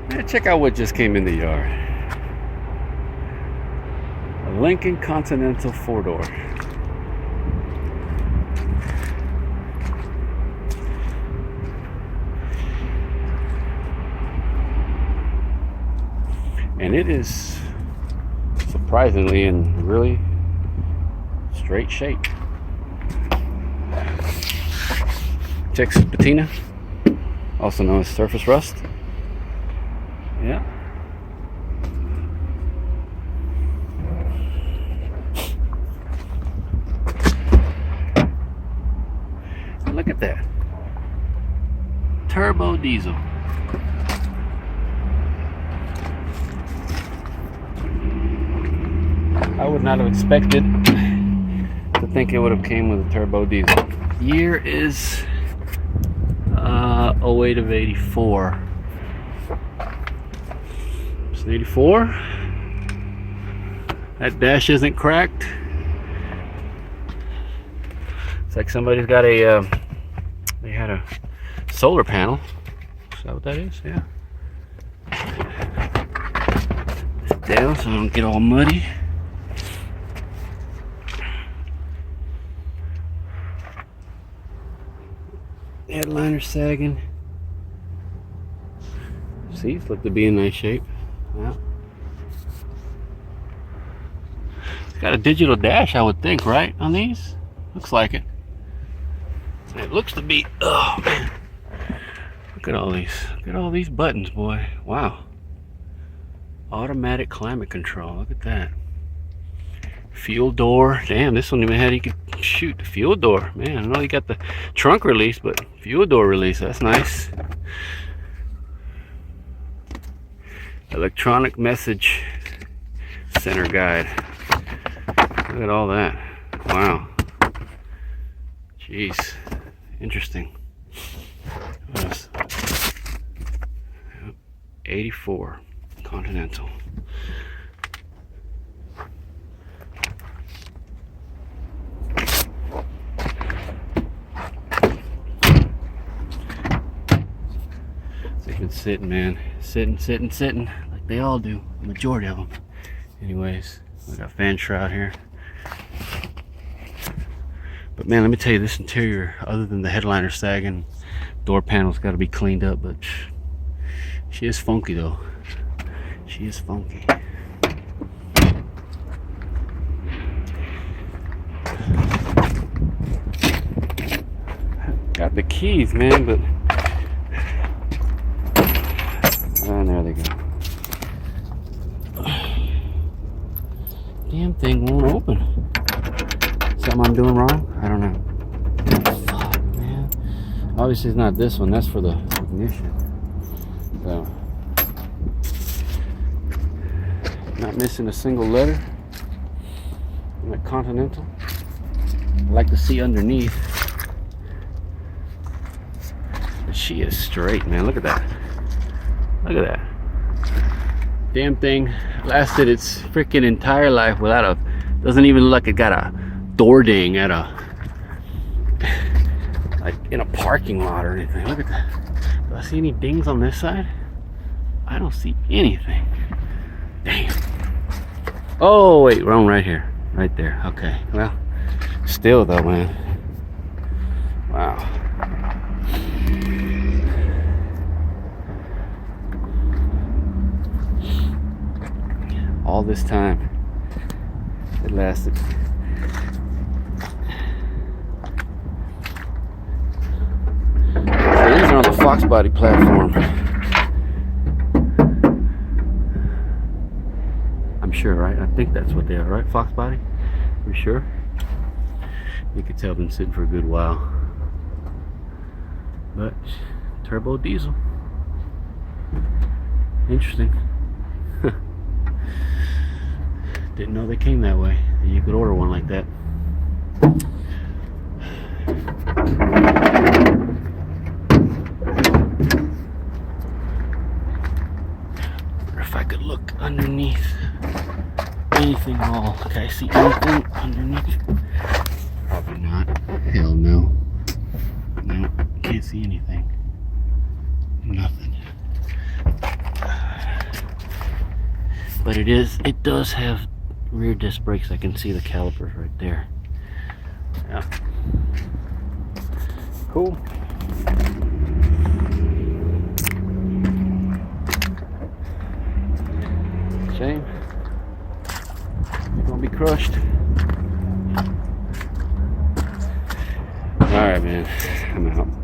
Man, check out what just came in the yard. A Lincoln Continental 4-door. And it is surprisingly in really straight shape. Texas patina, also known as surface rust. Yeah. Look at that. Turbo diesel. I would not have expected to think it would have came with a turbo diesel. Year is 08 of 84. It's 84. That dash isn't cracked. It's like somebody's got a they had a solar panel. Is that what that is? Yeah. Down so I don't get all muddy. Headliner sagging. Seats look to be in nice shape. Yeah. It's got a digital dash, I would think, right? On these? Looks like it. It looks to be. Oh man. Look at all these. Look at all these buttons, boy. Wow. Automatic climate control. Look at that. Fuel door. Damn, this one even had you could shoot the fuel door. Man, I know you got the trunk release, but fuel door release, that's nice. Electronic message center guide. Look at all that. Wow. Jeez. Interesting. What else? 84 Continental. They've been sitting, man. Sitting, like they all do. The majority of them. Anyways, we got fan shroud here. But man, let me tell you, this interior, other than the headliner sagging, door panel's got to be cleaned up, but she is funky though. She is funky. Got the keys, man, but and there they go. Damn thing won't open. Something I'm doing wrong? I don't know. Fuck, man. Obviously it's not this one. That's for the ignition. So, not missing a single letter. I'm at Continental. I like to see underneath. But she is straight, man. Look at that. Look at that. Damn thing lasted its freaking entire life without a, doesn't even look like it got a door ding at a, like in a parking lot or anything. Look at that. Do I see any dings on this side? I don't see anything. Damn. Oh wait, wrong, right here. Right there. Okay. Well, still though, man. Wow. All this time it lasted. So these are on the Fox body platform. I'm sure, right? I think that's what they are, right? Fox body? For sure. You could tell been sitting for a good while. But turbo diesel. Interesting. Didn't know they came that way. You could order one like that. Or if I could look underneath anything at all. Can I see anything underneath? Probably not. Hell no. No, can't see anything. Nothing. But it does have rear disc brakes. I can see the calipers right there. Yeah. Cool. Shame. You're gonna be crushed. Alright, man. I'm out.